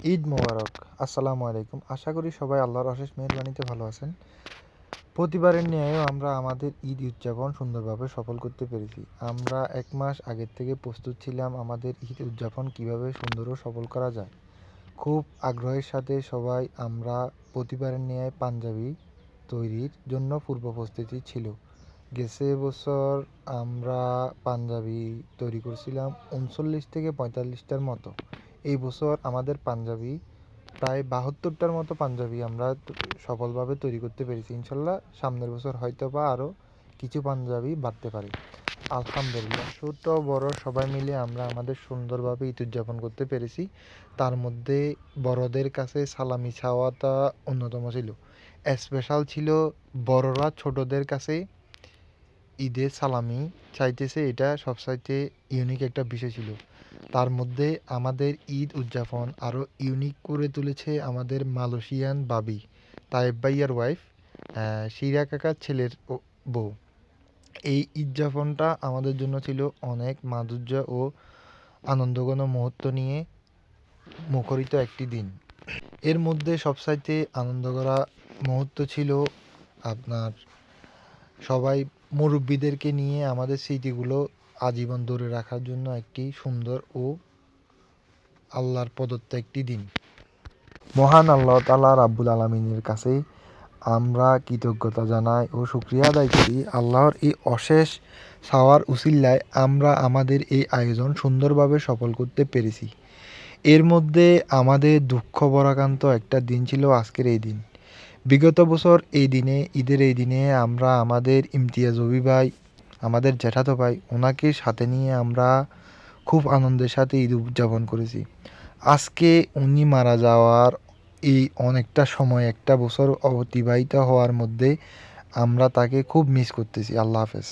ঈদ মোবারক। আসসালামু আলাইকুম। আশা করি সবাই আল্লাহর অশেষ মেহেরবানিতে ভালো আছেন। প্রতিবারের ন্যায়ও আমরা আমাদের ঈদ উদযাপন সুন্দরভাবে সফল করতে পেরেছি। আমরা ১ মাস আগের থেকে প্রস্তুত ছিলাম আমাদের ঈদ উদযাপন কীভাবে সুন্দর ও সফল করা যায়। খুব আগ্রহের সাথে সবাই আমরা প্রতিবারের ন্যায় পাঞ্জাবি তৈরির জন্য পূর্ব প্রস্তুতি ছিল। গেছে বছর আমরা পাঞ্জাবি তৈরি করছিলাম ৩৯ থেকে ৪৫টার মতো। এই বছর আমাদের পাঞ্জাবি প্রায় ৭২টার মতো পাঞ্জাবি আমরা সফলভাবে তৈরি করতে পেরেছি। ইনশাল্লাহ সামনের বছর হয়তোবা আরও কিছু পাঞ্জাবি বাড়তে পারে। আলহামদুলিল্লাহ, ছোট বড় সবাই মিলে আমরা আমাদের সুন্দরভাবে ঈদ উদযাপন করতে পেরেছি। তার মধ্যে বড়দের কাছে সালামি চাওয়াটা অন্যতম ছিল। স্পেশাল ছিল বড়রা ছোটদের কাছে ঈদের সালামি চাইতেছে, এটা সবচাইতে ইউনিক একটা বিষয় ছিল। তার মধ্যে আমাদের ঈদ উদযাপন আরও ইউনিক করে তুলেছে আমাদের মালয়েশিয়ান ভাবি, তায়েব ভাইয়ার ওয়াইফ, শিরা কাকার ছেলের বউ। এই উদযাপনটা আমাদের জন্য ছিল অনেক মাধুর্য ও আনন্দঘন মুহূর্ত নিয়ে মুখরিত একটি দিন। এর মধ্যে সবচাইতে আনন্দ করা মুহূর্ত ছিল আপনার সবাই মুরব্বিদেরকে নিয়ে আমাদের স্মৃতিগুলো আজীবন ধরে রাখার জন্য একটি সুন্দর ও আল্লাহর প্রদত্ত একটি দিন। মহান আল্লাহ তাআলা রাব্বুল আলামিনের কাছে আমরা কৃতজ্ঞতা জানাই ও শুকরিয়া আদায় করি। আল্লাহর এই অশেষ চাওয়ার উসিলায় আমরা আমাদের এই আয়োজন সুন্দরভাবে সফল করতে পেরেছি। এর মধ্যে আমাদের দুঃখ ভারাক্রান্ত একটা দিন ছিল আজকের এই দিন। বিগত বছর ঈদের এই দিনে আমরা আমাদের ইমতিয়াজ অভি ভাই, আমাদের জ্যাঠাতো ভাই, ওনাকে সাথে নিয়ে আমরা খুব আনন্দের সাথে ঈদ উদযাপন করেছি। আজকে উনি মারা যাওয়ার এই অনেকটা সময়, একটা বছর অতিবাহিত হওয়ার মধ্যে আমরা তাকে খুব মিস করতেছি। আল্লাহ হাফেজ।